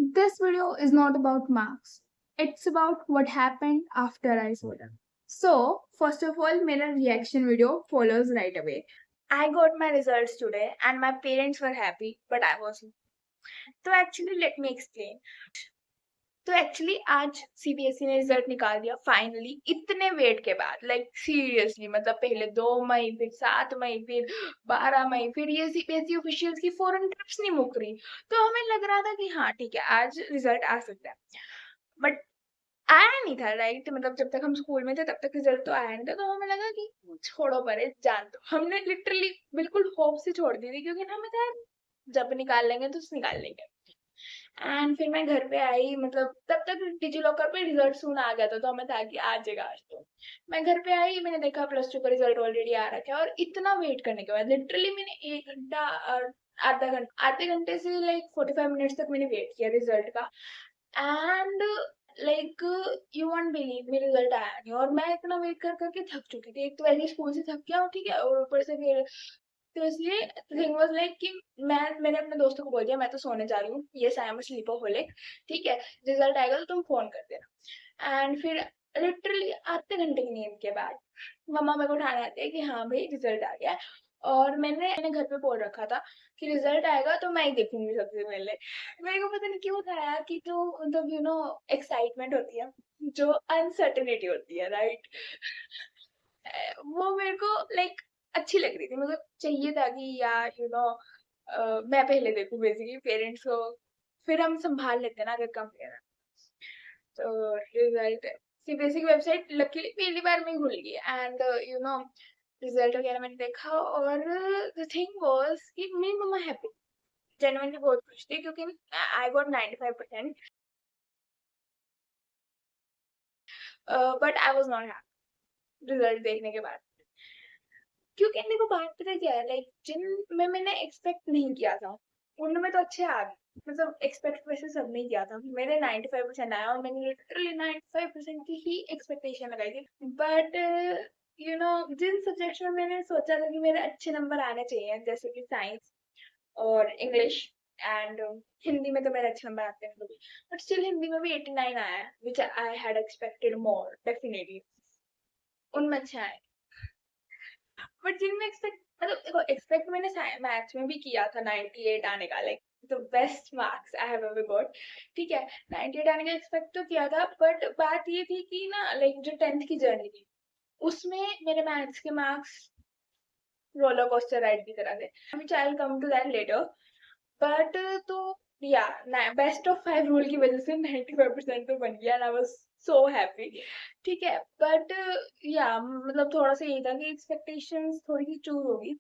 This video is not about marks. It's about what happened after I saw them. So, first of all, मेरा reaction video follows right away. I got my results today and my parents were happy, but I wasn't. So actually, let me explain. तो actually आज CBSE ने result निकाल दिया finally इतने wait के बाद like seriously मतलब पहले 2 मई फिर 7 मई फिर 12 मई फिर ये सीबीएसई ऑफिशियल्स की फॉरेन ट्रिप्स नहीं मुक रही तो हमें लग रहा था कि हाँ ठीक है आज रिजल्ट आ सकता है बट आया नहीं था राइट मतलब जब तक हम स्कूल में थे तब तक रिजल्ट तो आया नहीं था तो हमें लगा कि छोड़ो परे जान दो हमने लिटरली बिल्कुल होप से छोड़ दी थी क्योंकि हमें था जब निकाल लेंगे तो निकाल लेंगे एंड फिर मैं घर पे आई मतलब तब तक डिजी लॉकर पे रिजल्ट सुन आ गया था तो हमें था कि आ जाएगा आज तो मैं घर पे आई मैंने देखा +2 का रिजल्ट ऑलरेडी आ रखा है और इतना वेट करने के बाद लिटरली मैंने 1 घंटा और आधे घंटे से लाइक 45 मिनट्स तक मैंने वेट किया रिजल्ट का and like you won't believe मेरा रिजल्ट आया नहीं और मैं इतना वेट कर करके थक चुकी थी एक तो वैसे स्कूल से थक गया हूँ ठीक है और ऊपर से फिर तो इसलिए थिंग वाज लाइक कि मैंने अपने दोस्तों को बोल दिया मैं तो सोने जा रही हूँ यस आई एम स्लीपaholic ठीक है रिजल्ट आएगा तो तुम फोन कर देना एंड फिर लिटरली आधे घंटे की नींद के बाद मम्मा मेरे को उठाने आते हैं कि हाँ भाई रिजल्ट आ गया और मैंने घर पे बोल रखा था कि रिजल्ट आएगा तो मैं ही देखूंगी सबसे पहले मेरे को पता नहीं क्यों था यार कि जो मतलब एक्साइटमेंट होती है जो अनसर्टेनिटी होती है राइट वो मेरे को लाइक अच्छी लग रही थी मेरे को चाहिए था कि यार मैं पहले देखूं बेसिकली पेरेंट्स को फिर हम संभाल लेते हैं ना अगर कम लेना तो रिजल्ट सीबीएसई की वेबसाइट लकीली पहली बार में खुल गई एंड रिजल्ट वगैरह मैंने देखा और द थिंग वाज कि मेरी मम्मा हैप्पी जेन्युइनली बहुत खुश थी क्योंकि I got 95% but I was not happy result देखने के बाद क्योंकि देखो बात पता क्या है लाइक जिन में मैंने एक्सपेक्ट नहीं किया था उनमें तो अच्छे आ गए मतलब एक्सपेक्ट वैसे सब नहीं किया था मेरे 95% आया और मैंने लिटरली 95% की ही एक्सपेक्टेशन लगाई थी बट जिन सब्जेक्ट्स में मैंने सोचा था कि मेरे अच्छे नंबर आने चाहिए जैसे कि साइंस और इंग्लिश एंड हिंदी में तो मेरे अच्छे नंबर आते हैं बट स्टिल हिंदी में भी 89 आया which I had expected more definitely उनमें अच्छे आए बट जिनमें एक्सपेक्ट मतलब देखो एक्सपेक्ट मैंने मैथ्स में भी किया था 98 आने का like the best marks I have ever got ठीक है 98 आने का एक्सपेक्ट तो किया था बट बात ये थी कि ना लाइक जो 10th की जर्नी थी उसमें मेरे मैथ्स के मार्क्स रोलर कोस्टर राइड की तरह थे which I'll come to that later but तो या बेस्ट ऑफ 5 रूल की वजह से 95% तो बन गया and I was so happy ठीक है बट या मतलब थोड़ा सा यही था कि एक्सपेक्टेशंस थोड़ी सी चूज होगी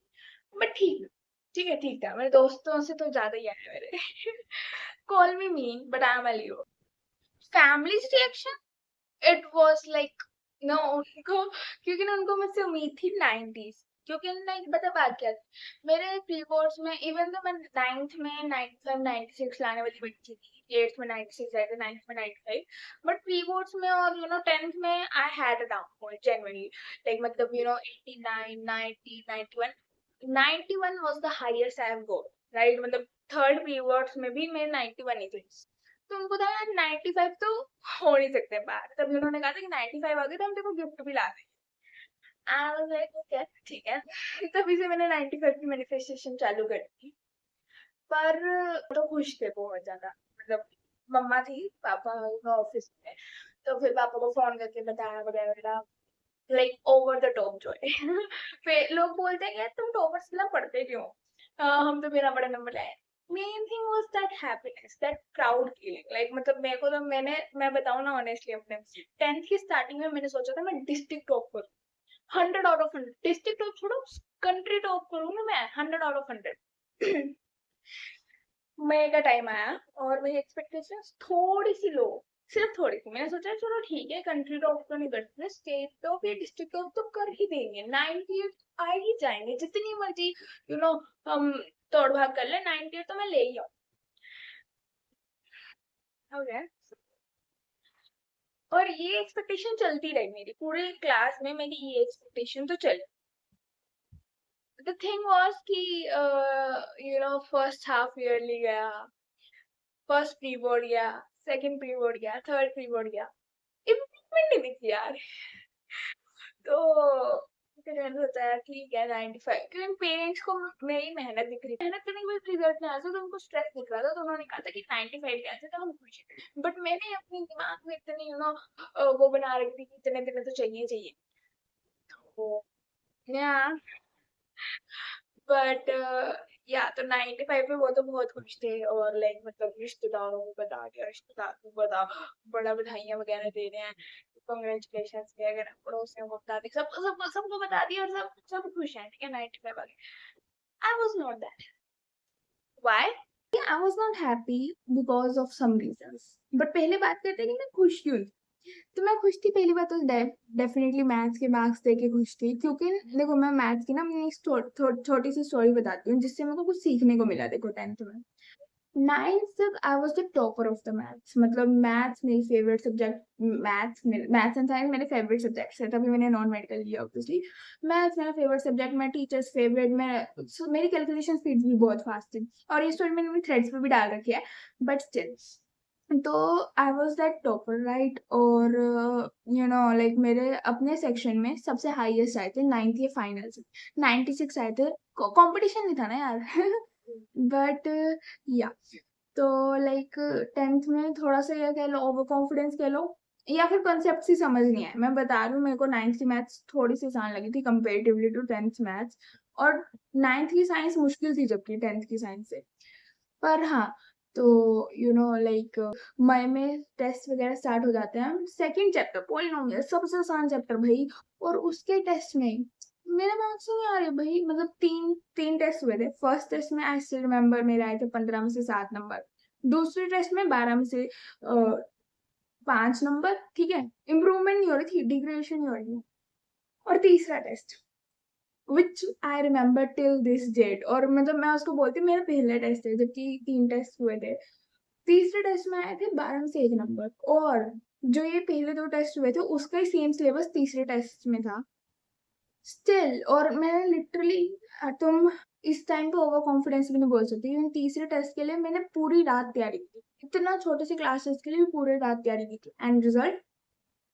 बट ठीक है ठीक था मेरे दोस्तों से तो ज्यादा ही आया मेरे call me mean but I am Leo families reaction it was like no उनको क्योंकि ना उनको मुझसे उम्मीद थी 90s क्योंकि लाइक बता बात क्या थी मेरे प्री बोर्ड्स में इवन तो मैं 9th में 95 96 लाने वाली बच्ची थी 8th में 96 आए थे 9th में 95 बट प्री बोर्ड्स में और 10th में I had a downfall genuinely like मतलब 89 90 91 91 was the highest I have got right मतलब थर्ड प्री बोर्ड्स में भी मैं 91 ही थी तो उनको था यार 95 तो हो नहीं सकते बाहर तभी उन्होंने कहा था कि 95 आ गए तो हम तेरे को गिफ्ट भी ला देंगे आई वाज लाइक ओके ठीक है तभी से मैंने 95 की मैनिफेस्टेशन चालू कर दी पर तो खुश थे बहुत ज्यादा मतलब मम्मा थी पापा ऑफिस में तो फिर पापा को फोन करके बताया वगैरह लाइक ओवर द टॉप जो है फिर लोग बोलते हैं यार तुम टॉपर्स के लिए पढ़ते क्यों हम तो मेरा बड़ा नंबर लाए main thing was that happiness that proud feeling like मतलब मेरे को तो मैं बताऊं ना ऑनेस्टली अपने 10th की स्टार्टिंग में मैंने सोचा था मैं डिस्ट्रिक्ट टॉप करूं 100 आउट ऑफ 100 डिस्ट्रिक्ट टॉप छोड़ो कंट्री टॉप करूंगा मैं 100 आउट ऑफ 100 मई का टाइम आया और मेरी एक्सपेक्टेशन थोड़ी सी लो सिर्फ थोड़ी सी मैंने सोचा चलो ठीक है कंट्री टॉप तो नहीं कर सकते स्टेट टॉप या डिस्ट्रिक्ट टॉप तो कर ही देंगे 90 आ ही जाएंगे जितनी मर्जी हम तोड़ भाग कर ले 90 तो मैं ले ही आऊँ ओके और ये एक्सपेक्टेशन चलती रही मेरी पूरे क्लास में मेरी ये एक्सपेक्टेशन तो चली द थिंग वाज कि फर्स्ट हाफ ईयरली गया फर्स्ट प्री बोर्ड गया, सेकंड प्री बोर्ड गया, थर्ड प्री बोर्ड गया, इम्प्रूवमेंट नहीं दिखी यार। तो फिर मैंने सोचा ठीक है 95, क्योंकि पेरेंट्स को मेरी मेहनत दिख रही, मेहनत करने के बाद रिजल्ट में आया तो उनको स्ट्रेस दिख रहा था, तो उन्होंने कहा था कि 95 के आए तो हम खुश हैं। बट मैंने अपने दिमाग में इतनी वो बना रखी थी कि इतने दिन तो चाहिए चाहिए। तो या बट या तो 95 पे वो तो बहुत खुश थे, और लाइक मतलब रिश्तेदारों को बता दिया, रिश्तेदार को बड़ा बधाइयाँ वगैरह दे रहे हैं, कांग्रेचुलेशन वगैरह, पड़ोसियों को बता दी, सबको बता दिया, और सब सब खुश हैं, ठीक है 95 आ गए। I was not that. Why? I was not happy because of some reasons. But पहले बात करते हैं कि मैं खुश क्यों थी। तो मैं खुश थी, पहली बात तो डेफिनेटली मैथ्स के मार्क्स देके खुश थी, क्योंकि देखो मैं मैथ्स की ना अपनी छोटी सी स्टोरी बताती हूँ, जिससे मेरे को कुछ सीखने को मिला। देखो 10th में 9th तक I was the topper of the maths, मतलब मैथ्स मेरी favourite subject, maths and science मेरे फेवरेट सब्जेक्ट्स है, तभी मैंने नॉन मेडिकल लिया ऑब्वियसली। मैथ्स मेरा फेवरेट सब्जेक्ट, मैं टीचर्स फेवरेट, मेरी कैलकुलेशन स्पीड भी बहुत फास्ट थी, और ये स्टोरी मैंने थ्रेड्स पे भी डाल रखी है, बट स्टिल। तो I was that topper right, और लाइक मेरे अपने सेक्शन में सबसे हाईएस्ट आए थे 90 के फाइनल से, 96 आए थे। कंपटीशन नहीं था ना यार। बट या तो लाइक 10th में थोड़ा सा ये कह लो ओवर कॉन्फिडेंस कह लो, या फिर कॉन्सेप्ट ही समझ नहीं आए। मैं बता रही हूँ, मेरे को 9th की मैथ्स थोड़ी सी आसान लगी थी कंपेरेटिवली टू 10th मैथ्स, और 9th की साइंस मुश्किल थी जबकि 10th की साइंस से। पर हाँ, तो लाइक मई में टेस्ट वगैरह स्टार्ट हो जाते हैं, सेकंड चैप्टर पॉलिनोमियल सबसे आसान चैप्टर भाई, और उसके टेस्ट में मेरे मार्क्स नहीं आ रहे भाई, मतलब तीन तीन टेस्ट हुए थे। फर्स्ट टेस्ट में आई स्टिल रिमेम्बर मेरे आए थे 15 में से 7 नंबर, दूसरे टेस्ट में 12 में से 5 नंबर, ठीक है, इम्प्रूवमेंट नहीं हो रही थी, डिग्रेडेशन नहीं हो रही थी। और तीसरा test which I remember till this date, और मतलब मैं उसको बोलती मेरा पहला टेस्ट है, जबकि 3 टेस्ट हुए थे। तीसरे टेस्ट में आए थे 12 में से 1 नंबर, और जो ये पहले 2 टेस्ट हुए थे उसका ही सेम सिलेबस तीसरे टेस्ट में था स्टिल। और मैंने लिटरली, तुम इस टाइम पे ओवर कॉन्फिडेंस भी नहीं बोल सकती, क्योंकि तीसरे टेस्ट के लिए मैंने पूरी रात तैयारी की थी, इतना छोटे से क्लासेस के लिए भी पूरी रात तैयारी की थी, एंड रिजल्ट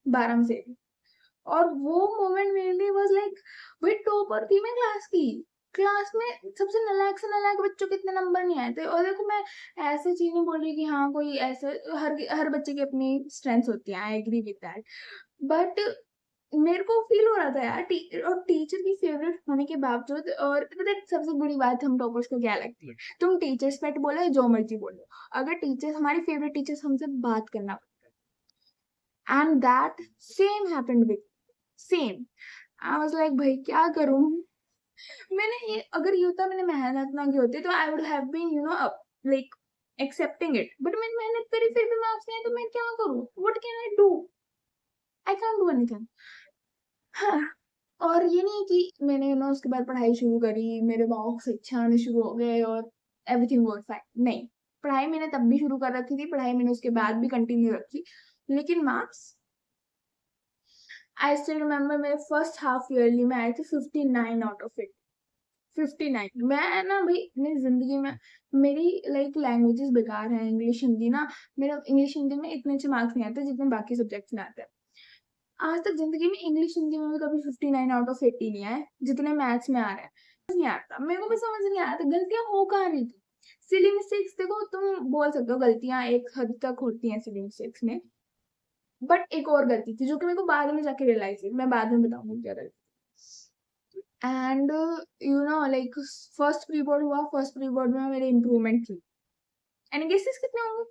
12 में से 1। और वो मोमेंट मेरे लिए वाज लाइक, भाई टॉपर थी मैं क्लास में सबसे नालायक से नालायक बच्चों के इतने नंबर नहीं आए थे। और देखो मैं ऐसे चीज नहीं बोल रही कि हाँ कोई ऐसे, हर बच्चे की अपनी स्ट्रेंथ होती है, I agree with that, but मेरे को फील हो रहा था यार, और टीचर की फेवरेट होने के बावजूद। और पता है सबसे बड़ी बात हम टॉपर्स को क्या लगती है, तुम टीचर्स पेट बोलो या जो मर्जी बोलो, अगर टीचर्स हमारी फेवरेट टीचर्स हमसे बात करना, and that same happened with same. I was like भाई क्या करूं। मैंने ये अगर ये होता, मैंने मेहनत ना की होती, तो I would have been like accepting it, but मैंने मेहनत करी फिर भी मार्क्स नहीं आए, तो मैं क्या करूं, what can I do, I can't do anything. हाँ, और ये नहीं कि मैंने उसके बाद पढ़ाई शुरू करी, मेरे मार्क्स अच्छे आने शुरू हो गए और एवरीथिंग वाज फाइन, नहीं। पढ़ाई मैंने तब भी शुरू कर रखी थी, पढ़ाई मैंने उसके बाद भी कंटिन्यू रखी, लेकिन मार्क्स, आई स्टिल रिमेम्बर मेरे फर्स्ट हाफ ईयरली में आए थे 59 आउट ऑफ 59। मैं ना भाई अपनी जिंदगी में, मेरी लाइक लैंग्वेजेस बेकार है, इंग्लिश हिंदी ना, मेरा इंग्लिश हिंदी में इतने अच्छे मार्क्स नहीं आते जितने बाकी सब्जेक्ट्स में आते हैं। आज तक जिंदगी में इंग्लिश हिंदी में भी कभी 59 आउट ऑफ 80 नहीं आए जितने मैथ्स में आ रहे हैं। नहीं आता मेरे को भी, समझ नहीं आता गलतियां हो कहाँ रही थी। सिली मिस्टेक्स देखो, तुम बोल सकते हो गलतियां एक हद तक होती हैं सिली मिस्टेक्स में, बट एक और गलती थी जो कि मेरे को बाद में जाके रियलाइज हुई, मैं बाद में बताऊंगी क्या गलती। And like first pre board हुआ, फर्स्ट प्री बोर्ड में मेरे इम्प्रूवमेंट थी, एंड गेसेस कितने होंगे,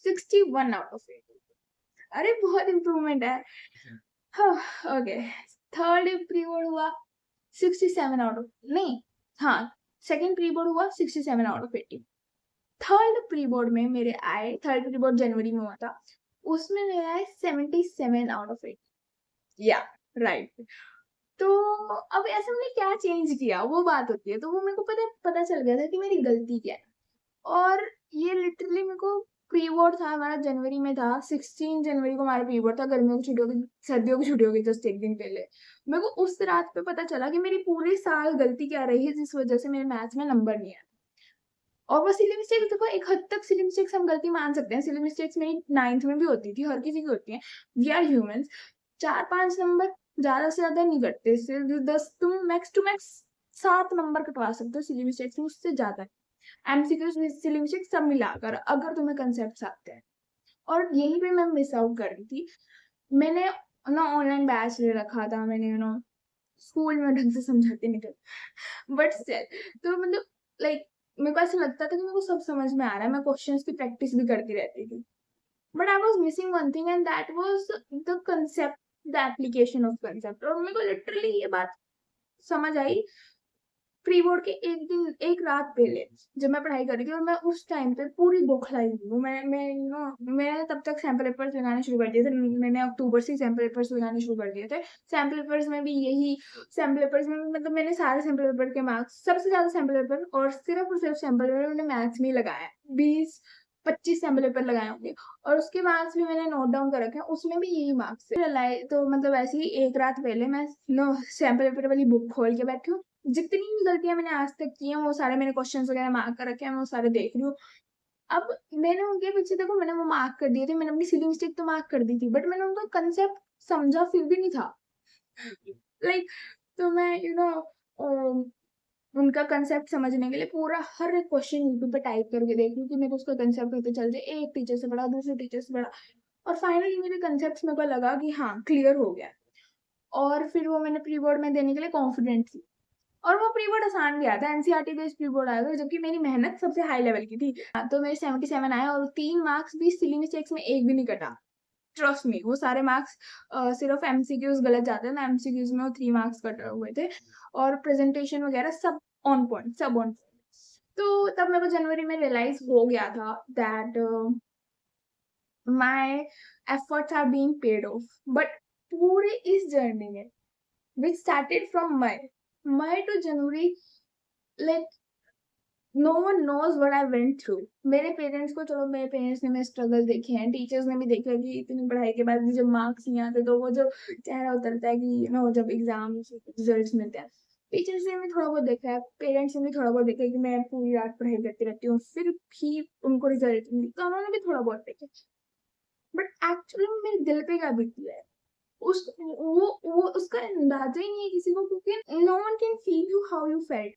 61 आउट ऑफ 80। अरे बहुत इम्प्रूवमेंट है। ओके, थर्ड प्री बोर्ड हुआ 67 आउट ऑफ, नहीं, हाँ, सेकंड प्री बोर्ड हुआ 67 out of 80। Third pre board में मेरे आए, थर्ड प्री बोर्ड जनवरी में हुआ था, उसमें मेरे आए 77 आउट ऑफ 80। या राइट। तो अब ऐसे मैंने क्या चेंज किया वो बात होती है, तो वो मेरे को पता चल गया था कि मेरी गलती क्या है। और ये लिटरली मेरे को प्री बोर्ड था हमारा, जनवरी में था, 16 जनवरी को हमारा प्री बोर्ड था, गर्मियों की छुट्टियों की, सर्दियों की छुट्टियों की जस्ट एक दिन पहले। मेरे को उस रात पे पता चला कि मेरी पूरे साल गलती क्या रही है जिस वजह से मेरे मैथ्स में नंबर नहीं आया। और वो सिली मिस्टेक्स देखो, एक हद तक सिली मिस्टेक्स हम गलती मान सकते हैं, सिली मिस्टेक्स मेरी 9th में भी होती थी, हर किसी की होती है, वी आर ह्यूमंस। 4-5 नंबर ज़्यादा से ज़्यादा नहीं कटते, सिर्फ 10, तुम मैक्स टू मैक्स 7 नंबर कटवा सकते हो सिली मिस्टेक्स में, उससे ज़्यादा एमसीक्यूज सिली मिस्टेक्स सब मिलाकर, अगर तुम्हें कंसेप्ट आते हैं। और यहीं पे मैं मिस आउट कर रही थी। मैंने ना ऑनलाइन बैच ले रखा था, मैंने स्कूल में ढंग से समझाते नहीं थे, बट स्टिल, तो मतलब लाइक मेरे को ऐसा लगता था कि मेरे को सब समझ में आ रहा है, मैं क्वेश्चंस की प्रैक्टिस भी करती रहती थी, but I was missing one thing and that was the concept, the application of concept. और मेरे को लिटरली ये बात समझ आई प्री बोर्ड के एक दिन, एक रात पहले, जब मैं पढ़ाई कर रही थी, और मैं उस टाइम पे पूरी बौखलाई हुई हूँ। मैंने तब तक सैंपल पेपर्स लगाने शुरू कर दिए थे, मैंने अक्टूबर से सैंपल पेपर्स लगाने शुरू कर दिए थे। सैंपल पेपर्स में भी यही, सैंपल पेपर्स में मतलब मैंने सारे सैंपल पेपर के मार्क्स, सबसे ज़्यादा सैंपल पेपर और सिर्फ सैंपल पेपर मैंने मैथ्स में ही लगाया है, 20-25 सैंपल पेपर लगाए होंगे, और उसके मार्क्स भी मैंने नोट डाउन कर रखे हैं, उसमें भी यही मार्क्स थे। तो मतलब ऐसे ही एक रात पहले मैं सैंपल पेपर वाली बुक खोल के बैठी हूँ, जितनी भी गलतियां मैंने आज तक की हैं वो सारे मैंने क्वेश्चंस वगैरह मार्क कर रखे हैं, मैं वो सारे देख रही हूँ। अब मैंने उनके पीछे देखो, मैंने वो मार्क कर दिए थे, मैंने अपनी सिली मिस्टेक तो मार्क कर दी थी, बट मैंने उनका कंसेप्ट समझा फिर भी नहीं था। लाइक तो मैं उनका कंसेप्ट समझने के लिए पूरा हर एक क्वेश्चन यूट्यूब पे टाइप करके देख रही हूँ कि मेरे को उसका कंसेप्ट पता चल जाए, एक टीचर से पढ़ा, दूसरे टीचर से पढ़ा, और फाइनली मेरे कंसेप्ट मेरे को लगा कि हाँ क्लियर हो गया। और फिर वो मैंने प्री बोर्ड में देने के लिए कॉन्फिडेंट थी, और वो प्री बोर्ड आसान गया था, एनसीईआरटी बेस्ड प्री बोर्ड आया था, जबकि मेरी मेहनत सबसे हाई लेवल की थी। तो मेरे 77 आए, और 3 मार्क्स भी सिली मिस्टेक्स में एक भी नहीं कटा, ट्रस्ट मी। वो सारे मार्क्स सिर्फ एमसीक्यूज गलत जाते हैं ना, एमसीक्यूज में वो 3 मार्क्स कटे हुए थे, और प्रेजेंटेशन वगैरह सब ऑन पॉइंट, सब ऑन पॉइंट। तो तब मेरे को जनवरी में रियलाइज हो गया था that my efforts are being paid off. But पूरे इस जर्नी में, which started from May to January, like no one knows what I went through. मेरे पेरेंट्स को, चलो मेरे पेरेंट्स ने मेरे स्ट्रगल देखे हैं, टीचर्स ने भी देखा है कि इतनी पढ़ाई के बाद भी जब मार्क्स नहीं आते तो वो जो चेहरा उतरता है कि जब एग्जाम रिजल्ट्स मिलते हैं, टीचर्स ने भी थोड़ा बहुत देखा है, पेरेंट्स ने भी थोड़ा बहुत देखा है कि मैं पूरी रात पढ़ाई करती रहती हूँ, फिर भी उनको रिजल्ट नहीं, तो उन्होंने भी थोड़ा बहुत देखा। बट एक्चुअली मेरे दिल पे क्या बीती है, वो उसका अंदाजा ही नहीं है किसी को, क्योंकि no one can feel you how you felt.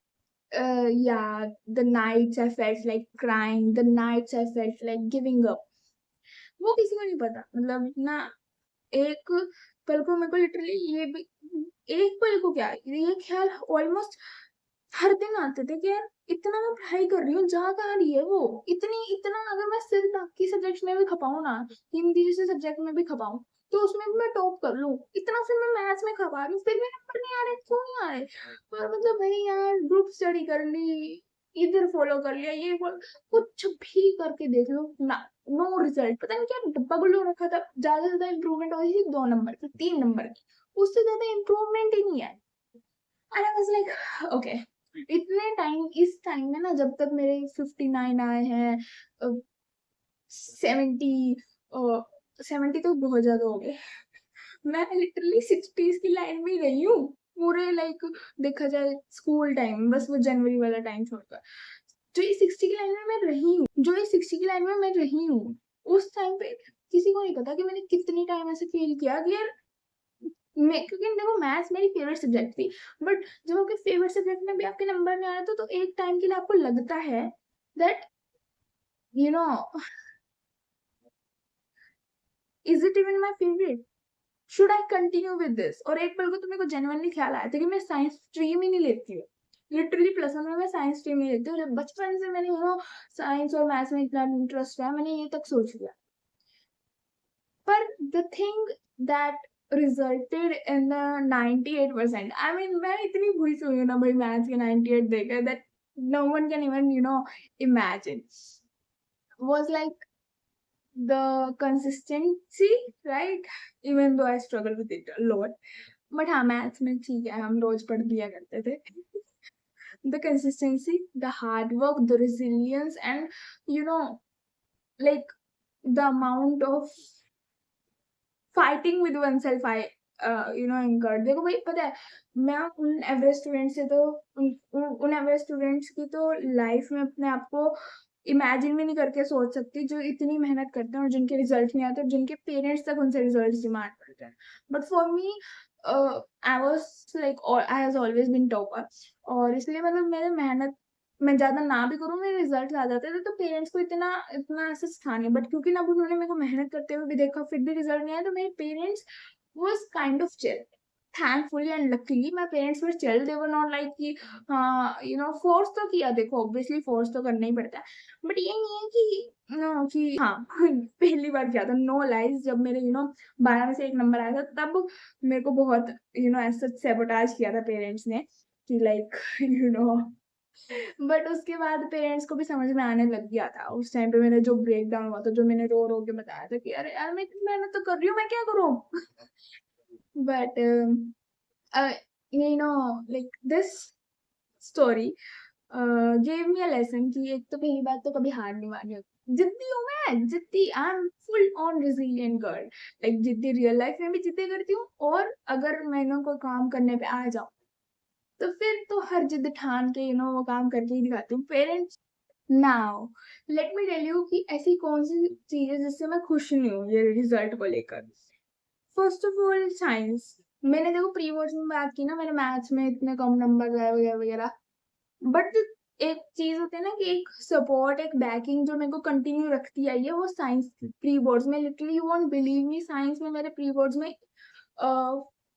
Yeah, the nights I felt like crying, the nights I felt like giving up, वो किसी को नहीं पता। मतलब ना, एक पल को मेरे को लिटरली ये भी, एक पल को क्या, ये ख्याल ऑलमोस्ट हर दिन आते थे कि यार इतना मैं पढ़ाई कर रही हूँ, जा कहाँ रही है वो, इतना अगर मैं सिर्फ बाकी सब्जेक्ट्स में भी खपाऊं ना, हिंदी जैसे सब्जेक्ट में भी खपाऊं, तो उसमें भी मैं टॉप कर लूं, इतना फिर मैं मैथ्स में खपा रही हूँ, फिर भी नंबर नहीं आ रहे, क्यों नहीं आ रहे? और मतलब भाई यार, ग्रुप स्टडी कर ली, इधर फॉलो कर लिया, ये कुछ भी करके देख लो ना, नो रिजल्ट। पता नहीं क्या डब्बा गुल्लू रखा था, ज्यादा से ज्यादा इम्प्रूवमेंट हो रही थी 2 नंबर की, 3 नंबर की, उससे ज्यादा इम्प्रूवमेंट ही नहीं है। And I was like okay, इतने टाइम, इस टाइम में ना, जब तक मेरे 59 आए हैं, 70, 70 तो बहुत ज्यादा हो गए, मैं लिटरली 60s की लाइन में रही हूँ पूरे, लाइक देखा जाए स्कूल टाइम, बस वो जनवरी वाला टाइम छोड़कर, जो ये 60 की लाइन में मैं रही हूँ, जो ये 60 की लाइन में मैं रही हूँ, उस टाइम पे किसी को नहीं पता कि मैंने कितनी टाइम ऐसे फील किया कि यार क्योंकि देखो मैथ्स मेरी फेवरेट सब्जेक्ट थी, बट जब आपके फेवरेट सब्जेक्ट में भी आपके नंबर नहीं आ रहे तो एक टाइम के लिए आपको लगता है that you know is it even my favourite, should I continue with this. और एक पल को तो मेरे को जेन्युइनली ख्याल आया था कि मैं साइंस स्ट्रीम ही नहीं लेती हूँ, लिटरली प्लस वन में मैं साइंस स्ट्रीम नहीं लेती हूँ, बचपन से मैंने साइंस और मैथ्स में इतना इंटरेस्ट है, मैंने ये तक सोच लिया। पर the thing that resulted in the 98%, I mean मैं इतनी भूल हुई हूँ ना भाई मैथ्स के 98 देकर, that no one can even imagine, was like the consistency, right? Even though I struggle with it a lot, but हाँ मैथ्स में ठीक है, हम रोज पढ़ लिया करते थे। The consistency, the hard work, the resilience, and like the amount of fighting with oneself anchored. देखो भाई पता है, मैं उन एवरेज स्टूडेंट से तो उन एवरेज स्टूडेंट्स की तो लाइफ में अपने आप को इमेजिन भी नहीं करके सोच सकती, जो इतनी मेहनत करते हैं और जिनके रिजल्ट नहीं आते और जिनके पेरेंट्स तक उनसे रिजल्ट डिमांड करते हैं। But for me I was like, I has always been topper, और इसलिए मतलब मेरे मेहनत मैं ज्यादा ना भी करूँ, मेरे रिजल्ट आ जाते थे, तो पेरेंट्स को इतना इतना ऐसा था नहीं। बट क्योंकि ना उन्होंने मेरे को मेहनत करते हुए भी देखा, फिर भी रिजल्ट नहीं आया, तो मेरे parents was kind of chill. Thankfully and luckily my parents were chill. They were not like कि फोर्स तो किया, देखो ऑब्वियसली फोर्स तो करना ही पड़ता है, बट ये नहीं है कि हाँ पहली बार किया था, नो लाइज, जब मेरे 12 में से 1 नंबर आया था, तब मेरे को बहुत ऐसा सैबोटाज किया था पेरेंट्स ने कि लाइक यू नो बट उसके बाद पेरेंट्स को भी समझ में आने लग गया था। उस टाइम पे मेरा जो ब्रेक डाउन हुआ था, जो मैंने रो रो के बताया था कि अरे यार मैं इतनी मेहनत तो कर रही हूँ, मैं क्या करूँ but like this story gave me a lesson कि एक तो पहली बात तो कभी हार नहीं मानी होती। जिद्दी हूँ मैं, जिद्दी, I am full on resilient girl, like जिद्दी रियल लाइफ में भी जिद्दी करती हूँ, और अगर मैंने कोई काम करने पे आ जाऊँ तो फिर तो हर जिद ठान के वो काम करके ही दिखाती हूँ। Parents, now let me tell you कि ऐसी कौन सी चीज है जिससे मैं खुश नहीं हूँ ये रिजल्ट को लेकर। फर्स्ट ऑफ ऑल साइंस, मैंने देखो प्री बोर्ड्स में बात की ना, मैंने मैथ्स में इतने कम नंबर लाए वगैरह वगैरह, बट एक चीज होती है ना कि एक सपोर्ट, एक बैकिंग जो मेरे को कंटिन्यू रखती आई है, वो साइंस प्री बोर्ड्स में। Literally you won't believe me, science में मेरे प्री बोर्ड्स में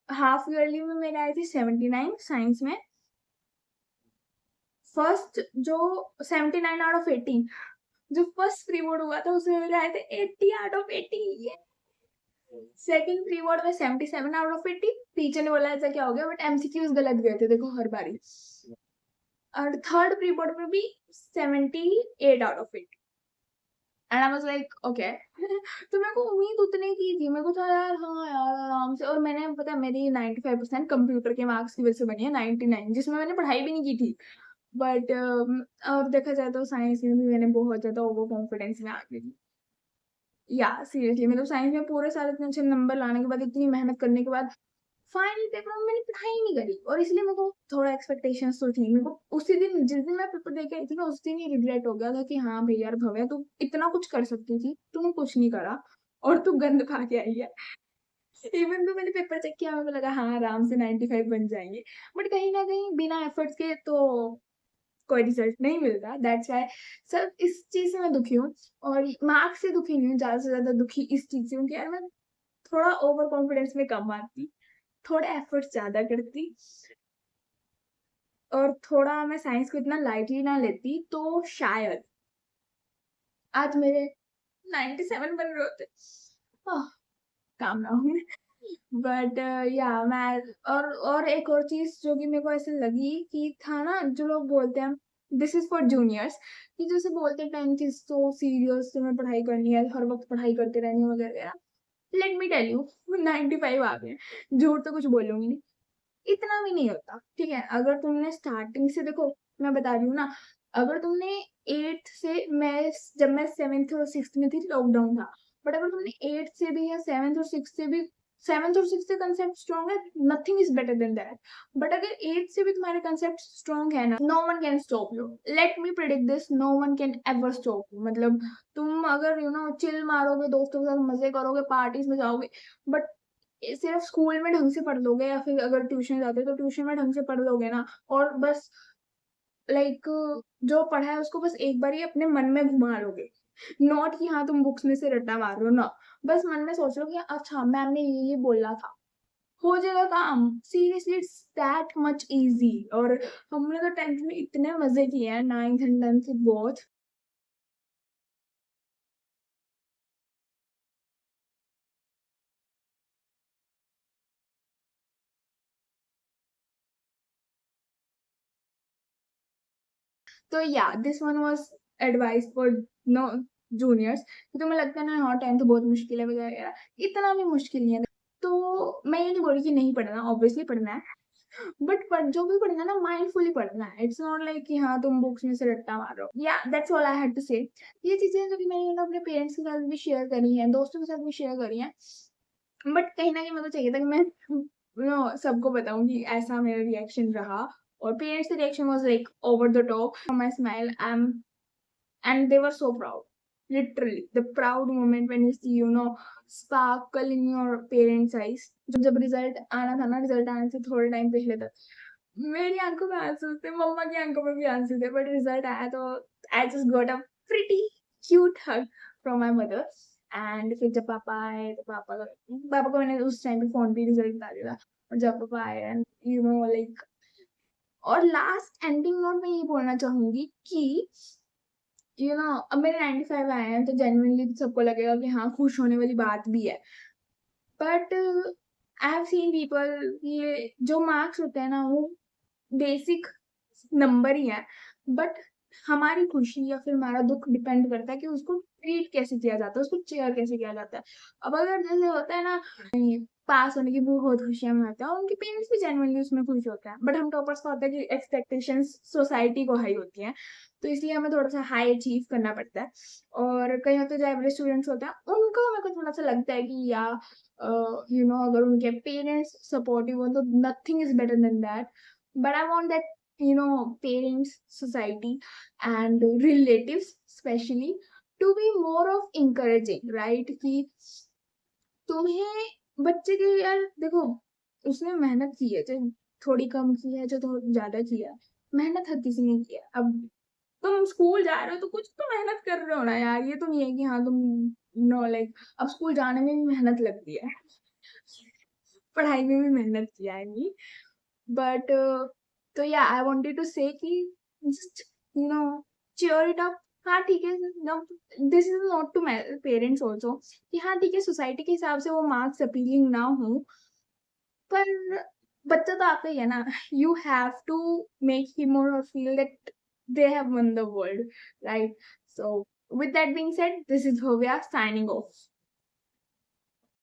हाफ ईयरली में मेरे आए थे 79 साइंस में। फर्स्ट जो 79 आउट ऑफ 80, जो फर्स्ट प्री बोर्ड हुआ था उसमें मेरे आए थे 80 आउट ऑफ 80। ये सेकंड प्री बोर्ड में 77 आउट ऑफ 80। टीचर ने बोला ऐसा क्या हो गया, बट एमसीक्यूज गलत गए थे देखो हर बारी। और थर्ड प्री बोर्ड में भी 78 out of 80। And I was like okay तो मेरे को उम्मीद उतने की थी, मेरे को था यार हाँ यार आराम से। और मैंने पता है मेरी 95% कंप्यूटर के मार्क्स की वजह से बनी है, 99 जिसमें मैंने पढ़ाई भी नहीं की थी। बट अब देखा जाए तो साइंस में भी मैंने बहुत ज्यादा ओवर कॉन्फिडेंस में आ गई थी। या सीरियसली मतलब साइंस में पूरे साल इतने अच्छे नंबर लाने के बाद, इतनी मेहनत करने के बाद, फाइनल पेपर में मैंने पढ़ाई नहीं करी, और इसलिए मेरे को थोड़ा एक्सपेक्टेशंस तो थी। मेरे को उसी दिन, जिस दिन मैं पेपर दे के आई थी ना, उस दिन ही रिग्रेट हो गया था कि हाँ भैया यार भव्या तू इतना कुछ कर सकती थी, तूने कुछ नहीं करा और तू गंद खा के आई है। इवन तो मैंने पेपर चेक किया, मेरे को लगा हाँ आराम से 95 बन जाएंगे, बट कहीं ना कहीं बिना एफर्ट्स के तो कोई रिजल्ट नहीं मिलता। दैट्स व्हाई सर इस चीज से मैं दुखी हूँ, और मार्क्स से दुखी नहीं हूँ, ज्यादा से ज्यादा दुखी इस चीज से हूँ कि यार मैं थोड़ा ओवर कॉन्फिडेंस में कम आती, थोड़ा एफर्ट्स ज्यादा करती, और थोड़ा मैं साइंस को इतना लाइटली ना लेती, तो शायद आज मेरे 97 बन रहे होते। काम ना हो बट या मैं, और एक और चीज जो कि मेरे को ऐसे लगी कि था ना, जो लोग बोलते हैं दिस इज फॉर जूनियर्स, कि जैसे बोलते हैं 10th इज सो सीरियस, तुम्हें पढ़ाई करनी है, हर वक्त पढ़ाई करते रहनी है वगैरह। लेट मी टेल यू 95 आ गए, झूठ तो कुछ बोलूंगी नहीं, इतना भी नहीं होता। ठीक है, अगर तुमने स्टार्टिंग से देखो, मैं बता रही हूँ ना, अगर तुमने 8th से, मैं जब मैं 7th और 6th में थी लॉकडाउन था, बट अगर तुमने 8th से भी या 7th और 6th से भी, 7th और 6th से कंसेप्ट स्ट्रॉन्ग है, nothing is better than that. But अगर 8th से भी तुम्हारे कंसेप्ट स्ट्रॉन्ग है ना, no one can stop you. Let me predict this, no one can ever stop you. मतलब तुम अगर चिल मारोगे, दोस्तों के साथ मजे करोगे, पार्टीज में जाओगे, बट सिर्फ स्कूल में ढंग से पढ़ लोगे, या फिर अगर ट्यूशन जाते हो तो ट्यूशन में ढंग से पढ़ लोगे ना, और बस लाइक जो पढ़ा है उसको बस एक बार ही अपने मन में घुमा लोगे, नॉट कि हाँ तुम बुक्स में से रट्टा मार रहे हो ना, बस मन में सोच लो कि अच्छा मैम ने ये बोला था, हो जाएगा काम। Seriously it's that much easy. और हमने तो 10th में इतने मजे किए हैं, 9th एंड 10th बहुत। तो या this one was advice for no juniors, कि तुम्हें लगता है ना हाँ 10th बहुत मुश्किल है वगैरह, इतना भी मुश्किल नहीं है। तो मैं ये नहीं बोल रही कि नहीं पढ़ना, ऑब्वियसली पढ़ना है, बट जो भी पढ़ना है ना माइंडफुली पढ़ना है। इट्स नॉट लाइक कि हाँ तुम बुक्स में से रट्टा मार रहे हो। या that's all I had to say. ये चीजें जो कि मैंने अपने पेरेंट्स के साथ भी शेयर करी हैं, दोस्तों के साथ भी शेयर करी हैं, बट कहीं न कहीं मेरे को चाहिए था कि मैं सबको बताऊँ कि ऐसा मेरा रिएक्शन रहा और पेरेंट्स का reaction was like over the top. My smile I am and they were so proud, literally the proud moment when you see sparkle in your parents eyes। जब रिजल्ट आना था ना, रिजल्ट आने से थोड़े टाइम पहले तक मेरी आंखों में आंसू थे, मम्मा की आंखों में भी आंसू थे, बट रिजल्ट आया तो I just got a pretty cute hug from my mother. And फिर जब पापा आए तो पापा को मैंने उस टाइम पे फोन पे रिजल्ट बता दिया था। और जब पापा आए एंड लाइक, और लास्ट एंडिंग नोट मैं ये बोलना चाहूंगी कि अब मेरे 95 आए हैं तो जेन्युइनली सबको लगेगा कि हाँ, खुश होने वाली बात भी है। But I have seen people, ये जो मार्क्स होते हैं ना, वो बेसिक नंबर ही है, बट हमारी खुशी या फिर हमारा दुःख डिपेंड करता है कि उसको ट्रीट कैसे किया जाता है, उसको शेयर कैसे किया जाता है। अब अगर जैसे होता है ना, पास होने की बहुत खुशियाँ मनाते हैं और उनके पेरेंट्स भी जेन्युइनली उसमें खुश होते हैं, बट हम टॉपर्स का होता है कि एक्सपेक्टेशंस सोसाइटी को हाई होती हैं, तो इसलिए हमें थोड़ा-सा हाई अचीव करना पड़ता है। और कहीं होते हैं जो एवरेज स्टूडेंट्स होते हैं, उनको मेरे को थोड़ा-सा लगता है कि अगर उनके पेरेंट्स सपोर्टिव हो तो nothing is better than that. But I want that parents, society and relatives especially to be more of encouraging, right? कि तुम्हें बच्चे के, यार देखो, उसने मेहनत की है, चाहे थोड़ी कम की है, चाहे थोड़ी ज़्यादा की है, मेहनत हर किसी ने की है। अब तुम स्कूल जा रहे हो तो कुछ तो मेहनत कर रहे हो ना यार, ये तो नहीं है कि हाँ तुम लाइक, अब स्कूल जाने में भी मेहनत लगती है, पढ़ाई में भी मेहनत की है आई मीन। बट तो या आई वांटेड टू से कि just you know cheer it up. हाँ ठीक है, this is not to parents also कि हाँ ठीक है, सोसाइटी के हिसाब से वो मार्क्स अपीलिंग ना हो, पर बच्चा तो आपका ही है ना। You have to make him और feel that they have won the world, right? So with that being said, this is Bhavya signing off.